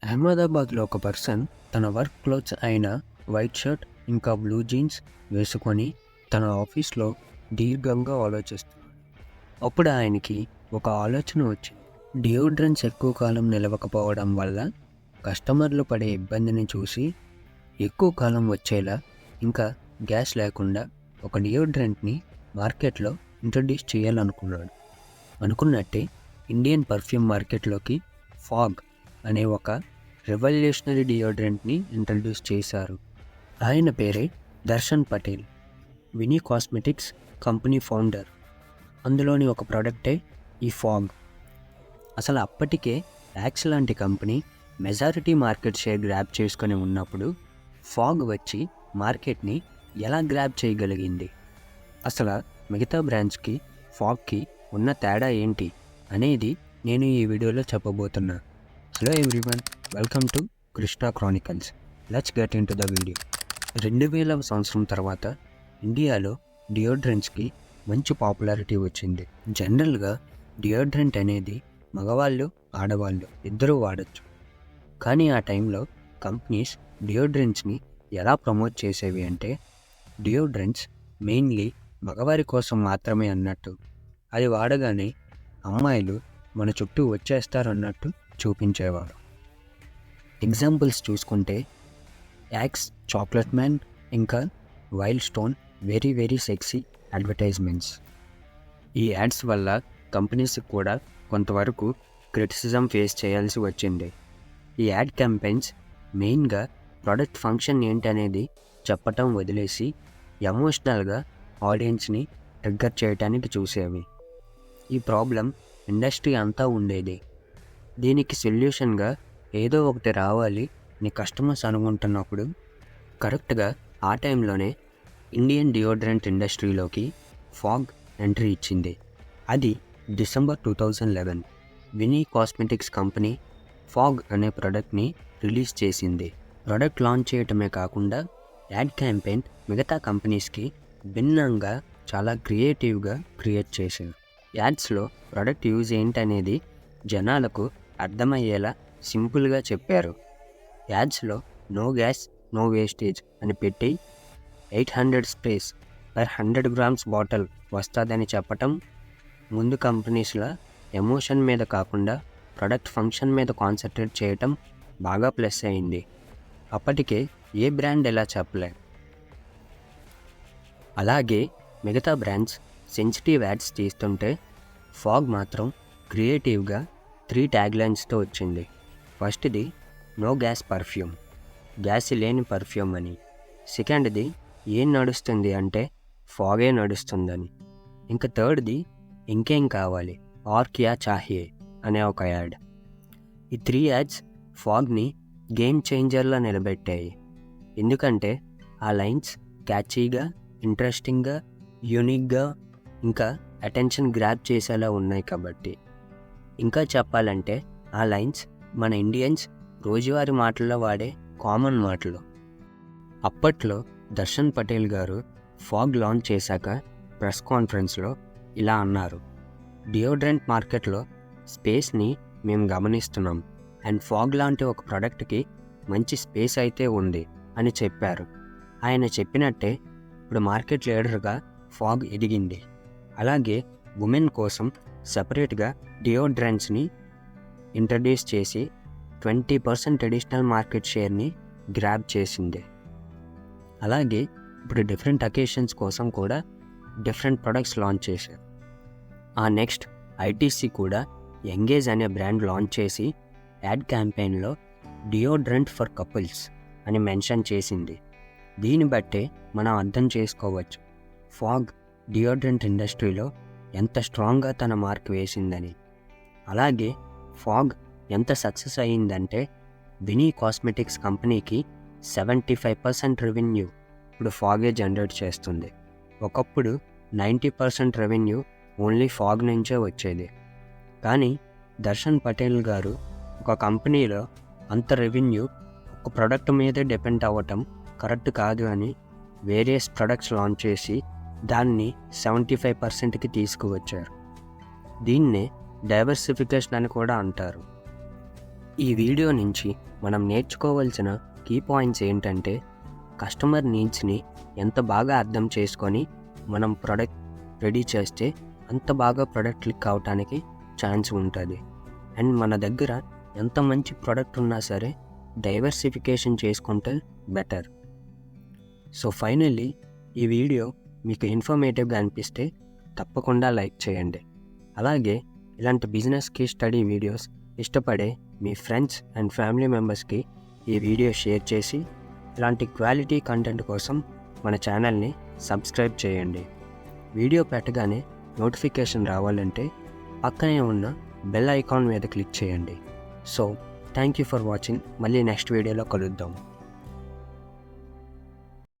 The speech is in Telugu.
అహ్మదాబాద్లో ఒక పర్సన్ తన వర్క్ క్లోత్స్ అయిన వైట్ షర్ట్ ఇంకా బ్లూ జీన్స్ వేసుకొని తన ఆఫీస్లో దీర్ఘంగా ఆలోచిస్తున్నాడు. అప్పుడు ఆయనకి ఒక ఆలోచన వచ్చింది. డియోడ్రెంట్స్ ఎక్కువ కాలం నిలవకపోవడం వల్ల కస్టమర్లు పడే ఇబ్బందిని చూసి ఎక్కువ కాలం వచ్చేలా ఇంకా గ్యాస్ లేకుండా ఒక డియోడ్రెంట్ని మార్కెట్లో ఇంట్రడ్యూస్ చేయాలనుకున్నాడు. అనుకున్నట్టే ఇండియన్ పర్ఫ్యూమ్ మార్కెట్లోకి ఫాగ్ అనే ఒక రెవల్యూషనరీ డియోడ్రెంట్ని ఇంట్రడ్యూస్ చేశారు. ఆయన పేరే Darshan Patel, Vini cosmetics company founder. అందులోని ఒక ప్రోడక్టే ఈ ఫాగ్. అసలు అప్పటికే యాక్స్ లాంటి company majority market share grab చేసుకొని ఉన్నప్పుడు ఫాగ్ వచ్చి మార్కెట్ని ఎలా గ్రాబ్ చేయగలిగింది, అసలు మిగతా బ్రాండ్స్కి ఫాగ్కి ఉన్న తేడా ఏంటి అనేది నేను ఈ వీడియోలో చెప్పబోతున్నా. Hello everyone, welcome to Krishna Chronicles. Let's get into the video. 2000 సంవత్సరం తర్వాత ఇండియాలో డియోడ్రెంట్స్కి మంచి పాపులారిటీ వచ్చింది. జనరల్గా డియోడ్రెంట్ అనేది మగవాళ్ళు ఆడవాళ్ళు ఇద్దరూ వాడచ్చు. కానీ ఆ టైంలో కంపెనీస్ డియోడ్రెంట్స్ని ఎలా ప్రమోట్ చేసేవి అంటే డియోడ్రెంట్స్ మెయిన్లీ మగవారి కోసం మాత్రమే అన్నట్టు, అది వాడగానే అమ్మాయిలు మన చుట్టూ వచ్చేస్తారన్నట్టు చూపించేవారు. ఎగ్జాంపుల్స్ చూసుకుంటే యాక్స్ చాక్లెట్ మ్యాన్ ఇంకా wild stone very very sexy advertisements. ఈ యాడ్స్ వల్ల కంపెనీస్కి కూడా కొంతవరకు క్రిటిసిజం ఫేస్ చేయాల్సి వచ్చింది. ఈ యాడ్ క్యాంపెయిన్స్ మెయిన్గా ప్రోడక్ట్ ఫంక్షన్ ఏంటనేది చెప్పటం వదిలేసి ఎమోషనల్గా ఆడియన్స్ని ట్రిగ్గర్ చేయడానికి చూసేవి. ఈ ప్రాబ్లం ఇండస్ట్రీ అంతా ఉండేది. దీనికి సొల్యూషన్గా ఏదో ఒకటి రావాలి అని కస్టమర్స్ అనుకుంటున్నప్పుడు కరెక్ట్గా ఆ టైంలోనే ఇండియన్ డియోడ్రెంట్ ఇండస్ట్రీలోకి ఫాగ్ ఎంట్రీ ఇచ్చింది. అది డిసెంబర్ 2011 వినీ కాస్మెటిక్స్ కంపెనీ ఫాగ్ అనే ప్రోడక్ట్ని రిలీజ్ చేసింది. ప్రోడక్ట్ లాంచ్ చేయటమే కాకుండా యాడ్ క్యాంపెయిన్ మిగతా కంపెనీస్కి భిన్నంగా చాలా క్రియేటివ్గా క్రియేట్ చేశారు. యాడ్స్లో ప్రోడక్ట్ యూజ్ ఏంటనేది జనాలకు అర్థమయ్యేలా సింపుల్గా చెప్పారు. యాడ్స్లో నో గ్యాస్ నో వేస్టేజ్ అని పెట్టి 800 స్ప్రేస్ పర్ 100 grams బాటిల్ వస్తుందని చెప్పటం ముందు కంపెనీస్ల ఎమోషన్ మీద కాకుండా ప్రొడక్ట్ ఫంక్షన్ మీద కాన్సన్ట్రేట్ చేయటం బాగా ప్లస్ అయింది. అప్పటికే ఏ బ్రాండ్ ఎలా చెప్పలేదు. అలాగే మిగతా బ్రాండ్స్ సెన్సిటివ్ యాడ్స్ తీస్తుంటే ఫాగ్ మాత్రం క్రియేటివ్గా 3 ట్యాగ్లైన్స్తో వచ్చింది. ఫస్ట్ది నో గ్యాస్ పర్ఫ్యూమ్, గ్యాస్ లేని పర్ఫ్యూమ్ అని. సెకండ్ది ఏం నడుస్తుంది అంటే ఫాగే నడుస్తుందని. ఇంకా థర్డ్ది ఇంకేం కావాలి ఆర్ క్యా చాహియే అనే ఒక యాడ్. ఈ 3 యాడ్స్ ఫాగ్ని గేమ్ చేంజర్లా నిలబెట్టాయి. ఎందుకంటే ఆ లైన్స్ క్యాచీగా, ఇంట్రెస్టింగ్గా, యూనిక్గా ఇంకా అటెన్షన్ గ్రాబ్ చేసేలా ఉన్నాయి కాబట్టి. ఇంకా చెప్పాలంటే ఆ లైన్స్ మన ఇండియన్స్ రోజువారీ మాటల్లో వాడే కామన్ మాటలు. అప్పట్లో దర్శన్ పటేల్ గారు ఫాగ్ లాంచ్ చేశాక ప్రెస్ కాన్ఫరెన్స్లో ఇలా అన్నారు: డియోడ్రెంట్ మార్కెట్లో స్పేస్ని మేము గమనిస్తున్నాం అండ్ ఫాగ్ లాంటి ఒక ప్రోడక్ట్కి మంచి స్పేస్ అయితే ఉంది అని చెప్పారు. ఆయన చెప్పినట్టే ఇప్పుడు మార్కెట్ లీడర్గా ఫాగ్ ఎదిగింది. అలాగే ఉమెన్ కోసం సపరేట్గా డియోడ్రెంట్స్ని ఇంట్రడ్యూస్ చేసి 20% అడిషనల్ మార్కెట్ షేర్ని గ్రాబ్ చేసింది. అలాగే ఇప్పుడు డిఫరెంట్ అకేషన్స్ కోసం కూడా డిఫరెంట్ ప్రొడక్ట్స్ లాంచ్ చేశారు. ఆ నెక్స్ట్ ఐటీసీ కూడా ఎంగేజ్ అనే బ్రాండ్ లాంచ్ చేసి యాడ్ క్యాంపెయిన్లో డియోడ్రెంట్ ఫర్ కపుల్స్ అని మెన్షన్ చేసింది. దీన్ని బట్టే మనం అర్థం చేసుకోవచ్చు ఫాగ్ డియోడ్రెంట్ ఇండస్ట్రీలో ఎంత స్ట్రాంగ్గా తన మార్క్ వేసిందని. అలాగే ఫాగ్ ఎంత సక్సెస్ అయ్యిందంటే వినీ కాస్మెటిక్స్ కంపెనీకి 75% రెవెన్యూ ఇప్పుడు ఫాగే జనరేట్ చేస్తుంది. ఒకప్పుడు 90% రెవెన్యూ ఓన్లీ ఫాగ్ నుంచే వచ్చేది. కానీ దర్శన్ పటేల్ గారు ఒక కంపెనీలో అంత రెవెన్యూ ఒక ప్రోడక్ట్ మీదే డిపెండ్ అవ్వటం కరెక్ట్ కాదు అని వేరియస్ ప్రొడక్ట్స్ లాంచ్ చేసి దాన్ని 75%కి తీసుకువచ్చారు. దీన్నే డైవర్సిఫికేషన్ అని కూడా అంటారు. ఈ వీడియో నుంచి మనం నేర్చుకోవాల్సిన కీ పాయింట్స్ ఏంటంటే, కస్టమర్ నీడ్స్ని ఎంత బాగా అర్థం చేసుకొని మనం ప్రోడక్ట్ రెడీ చేస్తే అంత బాగా ప్రోడక్ట్ క్లిక్ అవటానికి ఛాన్స్ ఉంటుంది. అండ్ మన దగ్గర ఎంత మంచి ప్రోడక్ట్ ఉన్నా సరే డైవర్సిఫికేషన్ చేసుకుంటే బెటర్. సో ఫైనల్లీ ఈ వీడియో మీకు ఇన్ఫర్మేటివ్గా అనిపిస్తే తప్పకుండా లైక్ చేయండి. అలాగే ఇలాంటి బిజినెస్ కేస్ స్టడీ వీడియోస్ ఇష్టపడే మీ ఫ్రెండ్స్ అండ్ ఫ్యామిలీ మెంబర్స్కి ఈ వీడియో షేర్ చేసి ఇలాంటి క్వాలిటీ కంటెంట్ కోసం మన ఛానల్ని సబ్స్క్రైబ్ చేయండి. వీడియో పెట్టగానే నోటిఫికేషన్ రావాలంటే పక్కనే ఉన్న బెల్ ఐకాన్ మీద క్లిక్ చేయండి. So thank you for watching. మళ్ళీ నెక్స్ట్ వీడియోలో కలుద్దాం.